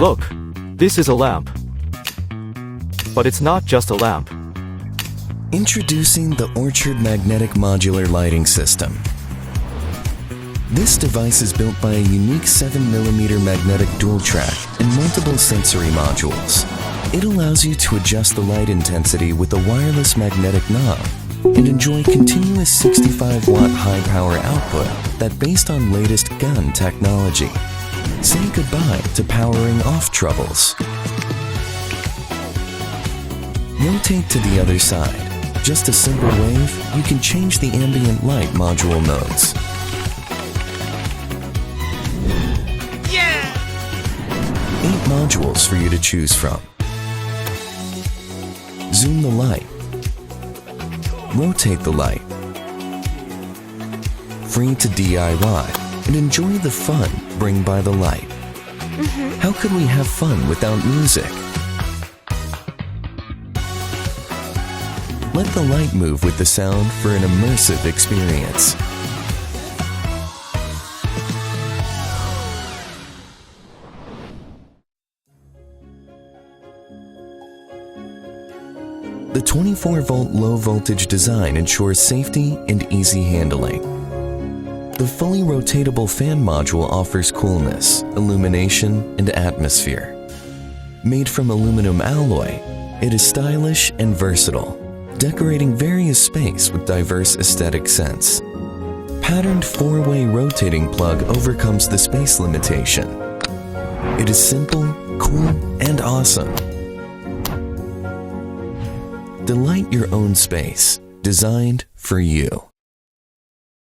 Look, this is a lamp. But it's not just a lamp. Introducing the Orchard Magnetic Modular Lighting System. This device is built by a unique 7mm magnetic dual track and multiple sensory modules. It allows you to adjust the light intensity with a wireless magnetic knob and enjoy continuous 65-watt high-power output that based on latest gun technology. Say goodbye to powering off troubles. Rotate to the other side. Just a simple wave, you can change the ambient light module modes. Yeah! 8 modules for you to choose from. Zoom the light. Rotate the light. Free to DIY and enjoy the fun bring by the light. How could we have fun without music? Let the light move with the sound for an immersive experience. The 24-volt low-voltage design ensures safety and easy handling. The fully rotatable fan module offers coolness, illumination, and atmosphere. Made from aluminum alloy, it is stylish and versatile, decorating various space with diverse aesthetic sense. Patterned 4-way rotating plug overcomes the space limitation. It is simple, cool, and awesome. Delight your own space, designed for you.